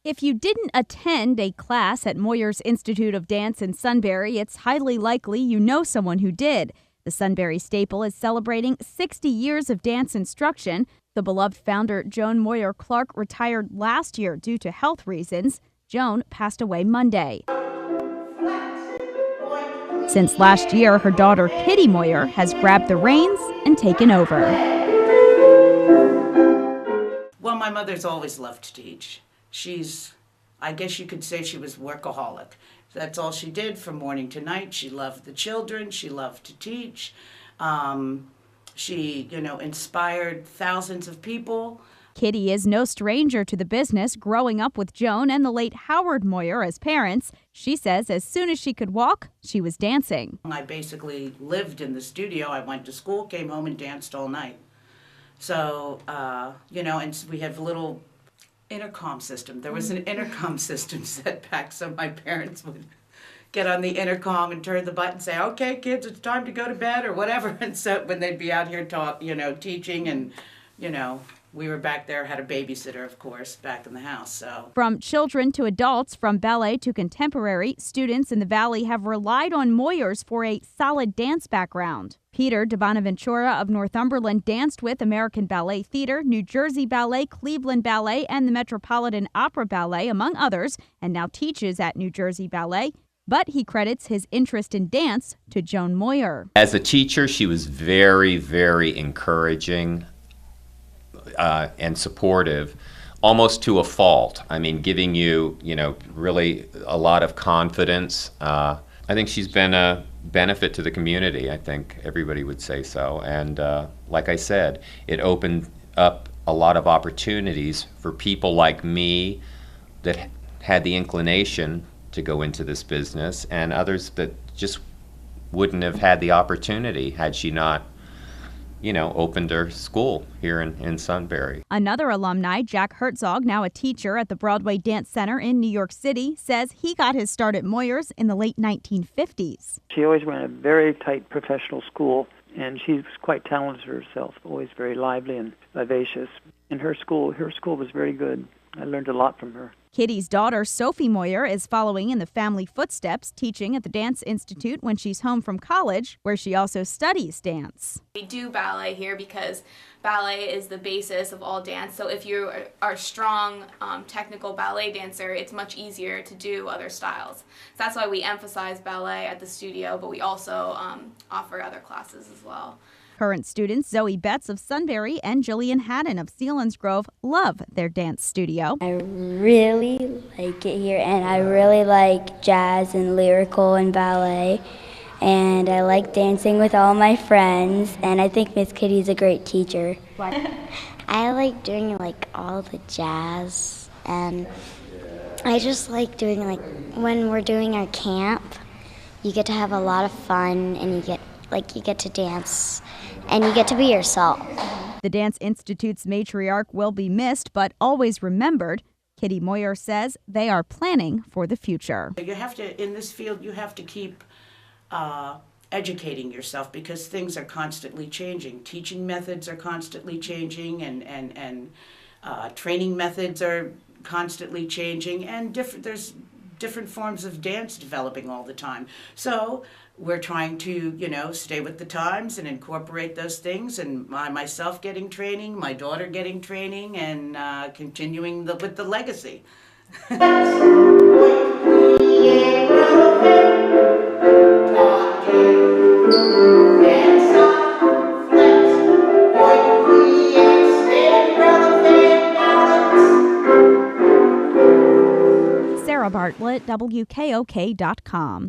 If you didn't attend a class at Moyer's Institute of Dance in Sunbury, it's highly likely you know someone who did. The Sunbury staple is celebrating 60 years of dance instruction. The beloved founder, Joan Moyer Clark, retired last year due to health reasons. Joan passed away Monday. Since last year, her daughter, Kitty Moyer, has grabbed the reins and taken over. Well, my mother's always loved to teach. I guess you could say she was workaholic. That's all she did from morning to night. She loved the children. She loved to teach. She, inspired thousands of people. Kitty is no stranger to the business, growing up with Joan and the late Howard Moyer as parents. She says as soon as she could walk, she was dancing. I basically lived in the studio. I went to school, came home, and danced all night. So, and we have a little intercom system. There was an intercom system set back, so my parents would get on the intercom and turn the button and say, "Okay, kids, it's time to go to bed," or whatever. And so when they'd be out here teaching, and we were back there, had a babysitter, of course, back in the house. So from children to adults, from ballet to contemporary, students in the Valley have relied on Moyers for a solid dance background. Peter de Bonaventura of Northumberland danced with American Ballet Theater, New Jersey Ballet, Cleveland Ballet, and the Metropolitan Opera Ballet, among others, and now teaches at New Jersey Ballet. But he credits his interest in dance to Joan Moyer. As a teacher, she was very, very encouraging and supportive, almost to a fault. I mean, giving you, really a lot of confidence. I think she's been a benefit to the community. I think everybody would say so. And like I said, it opened up a lot of opportunities for people like me that had the inclination to go into this business, and others that just wouldn't have had the opportunity had she not opened her school here in Sunbury. Another alumni, Jack Herzog, now a teacher at the Broadway Dance Center in New York City, says he got his start at Moyer's in the late 1950s. She always ran a very tight professional school, and she was quite talented herself, always very lively and vivacious. And her school was very good. I learned a lot from her. Kitty's daughter, Sophie Moyer, is following in the family footsteps, teaching at the Dance Institute when she's home from college, where she also studies dance. We do ballet here because ballet is the basis of all dance. So if you are a strong, technical ballet dancer, it's much easier to do other styles. So that's why we emphasize ballet at the studio, but we also offer other classes as well. Current students Zoe Betts of Sunbury and Jillian Haddon of Selinsgrove love their dance studio. I really like it here, and I really like jazz and lyrical and ballet, and I like dancing with all my friends, and I think Miss Kitty's a great teacher. I like doing all the jazz, and I just like doing when we're doing our camp, you get to have a lot of fun, and you get to dance, and you get to be yourself. The Dance Institute's matriarch will be missed, but always remembered. Kitty Moyer says they are planning for the future. You have to, in this field, you have to keep educating yourself because things are constantly changing. Teaching methods are constantly changing, and training methods are constantly changing, and there's different forms of dance developing all the time. So we're trying to, stay with the times and incorporate those things, and myself getting training, my daughter getting training, and continuing with the legacy. Sarah Bartlett, WKOK.com.